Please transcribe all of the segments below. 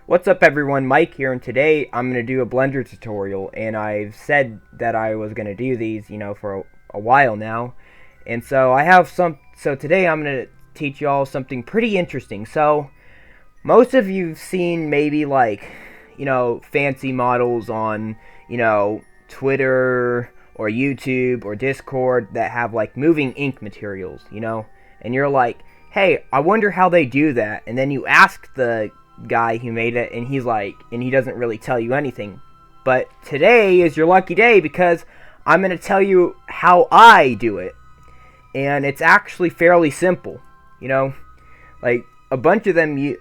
What's up everyone, Mike here, and today I'm going to do a Blender tutorial, and I've said that I was going to do these, for a while now. And so so today I'm going to teach y'all something pretty interesting. So, most of you've seen maybe fancy models on, Twitter or YouTube or Discord that have like moving ink materials, and you're like, hey, I wonder how they do that. And then you ask the guy who made it, and he doesn't really tell you anything. But today is your lucky day because I'm going to tell you how I do it. And it's actually fairly simple, like a bunch of them, this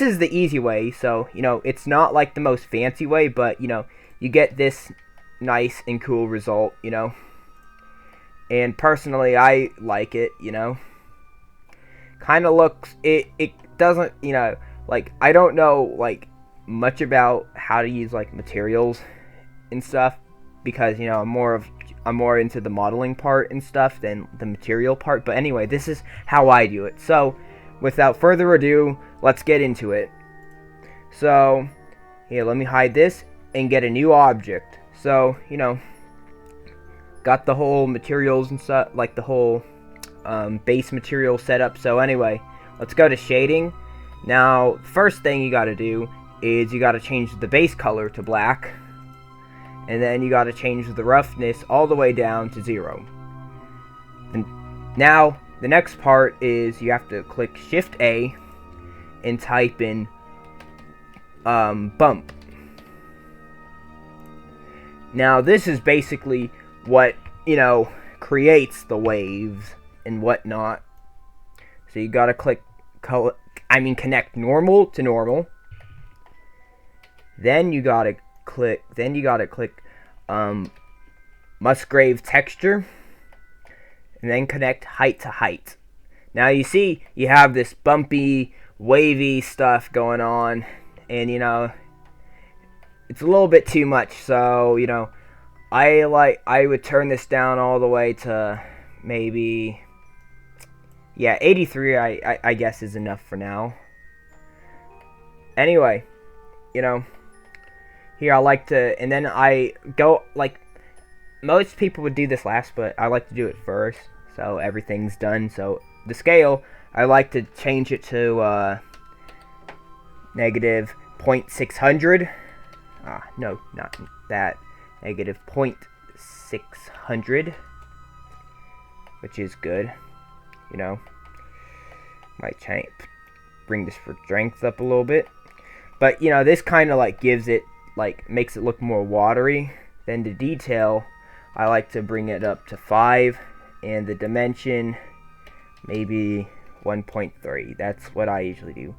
is the easy way, so, it's not like the most fancy way, but, you get this nice and cool result, and personally, I like it, kind of looks, it doesn't, I don't know, much about how to use, materials and stuff, because, I'm more into the modeling part and stuff than the material part. But anyway, this is how I do it. So, without further ado, let's get into it. So, here, let me hide this and get a new object. So, got the whole materials and stuff, like the whole base material set up. So anyway, let's go to shading. Now, first thing you gotta do is you gotta change the base color to black. And then you gotta change the roughness all the way down to 0. And now, the next part is you have to click Shift A and type in bump. Now, this is basically what, creates the waves and whatnot. So you gotta connect normal to normal. Then you gotta click Musgrave texture, and then connect height to height. Now you see you have this bumpy, wavy stuff going on, and it's a little bit too much. So I would turn this down all the way to maybe 83. I guess is enough for now. Anyway, here I like to, and then I go, most people would do this last, but I like to do it first, so everything's done. So the scale, I like to change it to negative 0.600. No, not that. Negative 0.600, which is good. Might bring this for strength up a little bit, but this kind of gives it, makes it look more watery. Then the detail, I like to bring it up to 5, and the dimension maybe 1.3. That's what I usually do.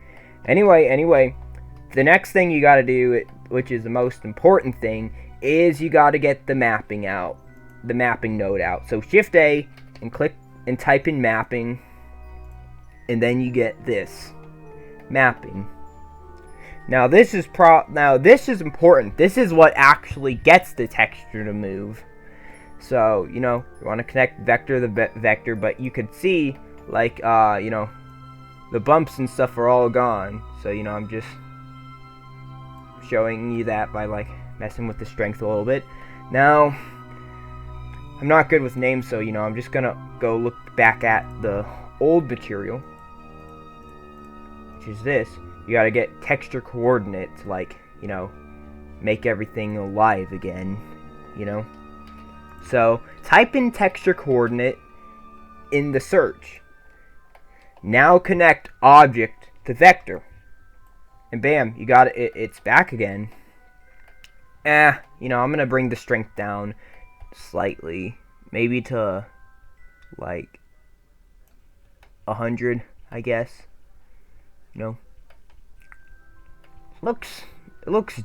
Anyway, the next thing you got to do, which is the most important thing, is you got to get the mapping node out. So Shift A and click and type in mapping, and then you get this mapping. Now this is important. This is what actually gets the texture to move. So, you want to connect vector to vector, but you could see the bumps and stuff are all gone. So, I'm just showing you that by messing with the strength a little bit. Now, I'm not good with names, so I'm just gonna go look back at the old material, which is this. You gotta get texture coordinates, make everything alive again, So, type in texture coordinate in the search. Now connect object to vector. And bam, you got it, it's back again. I'm gonna bring the strength down slightly. Maybe to, 100, I guess. It looks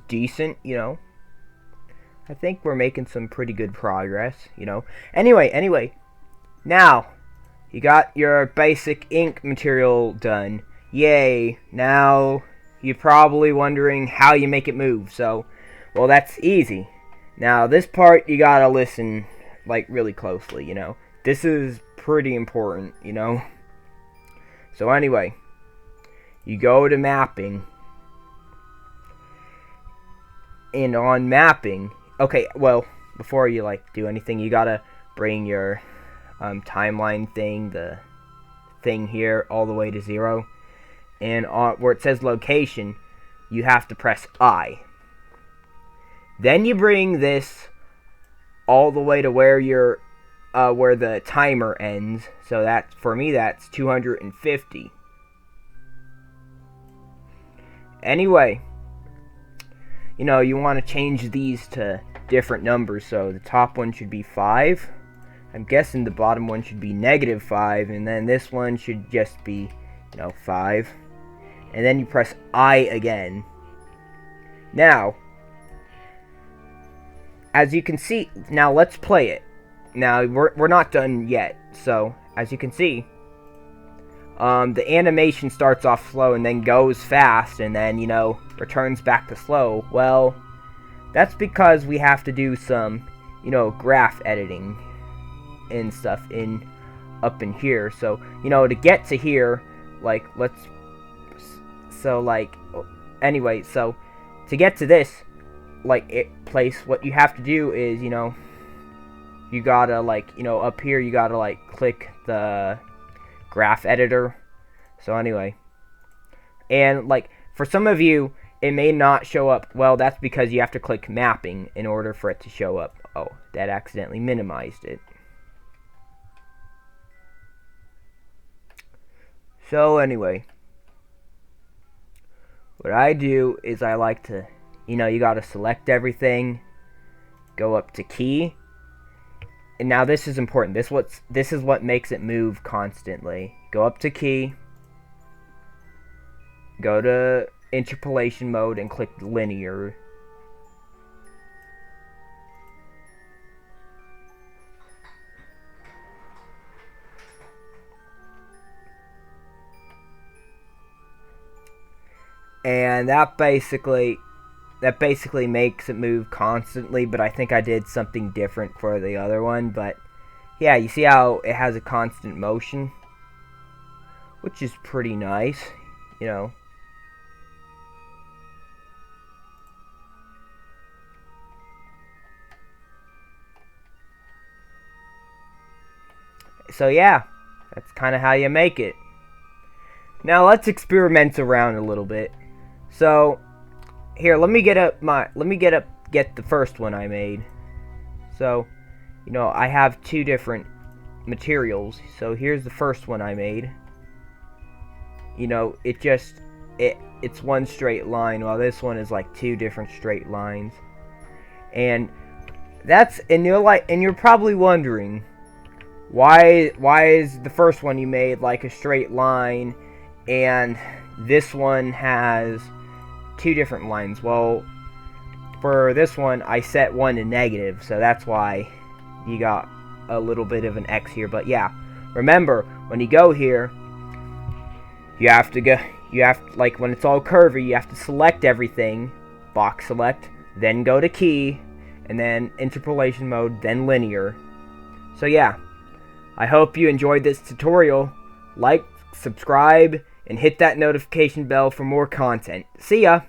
decent, I think we're making some pretty good progress, Anyway, now, you got your basic ink material done. Yay! Now, you're probably wondering how you make it move, so, well, that's easy. Now, this part, you gotta listen, really closely, This is pretty important, So anyway, you go to mapping, and on mapping, okay, well, before you like do anything, you gotta bring your timeline thing, the thing here, all the way to 0, and where it says location, you have to press I. Then you bring this all the way to where your where the timer ends. So that, for me, that's 250. Anyway, you know, you want to change these to different numbers. So the top one should be 5. I'm guessing the bottom one should be -5, and then this one should just be, 5. And then you press I again. Now, as you can see, now let's play it. Now, we're not done yet. So, as you can see, the animation starts off slow and then goes fast and then, returns back to slow. Well, that's because we have to do some, graph editing and stuff up in here. So, to get to here, like, anyway, so, to get to this, what you have to do is, you gotta, up here, you gotta, click the graph editor. So, anyway. And, for some of you, it may not show up. Well, that's because you have to click mapping in order for it to show up. Oh, that accidentally minimized it. So, anyway. What I do is I like to, you gotta select everything, go up to key, and now this is important. This is what makes it move constantly. Go up to key, go to interpolation mode, and click linear. And that basically makes it move constantly, but I think I did something different for the other one. But yeah, you see how it has a constant motion, which is pretty nice, So yeah, that's kind of how you make it. Now let's experiment around a little bit. So here, let me get the first one I made. So, I have 2 different materials. So here's the first one I made. It's one straight line, while this one is like 2 different straight lines. And you're probably wondering, why is the first one you made like a straight line and this one has 2 different lines? Well, for this one, I set one to negative, so that's why you got a little bit of an X here. But yeah, remember, when you go here, when it's all curvy, you have to select everything, box select, then go to key, and then interpolation mode, then linear. So yeah, I hope you enjoyed this tutorial. Like, subscribe, and hit that notification bell for more content. See ya!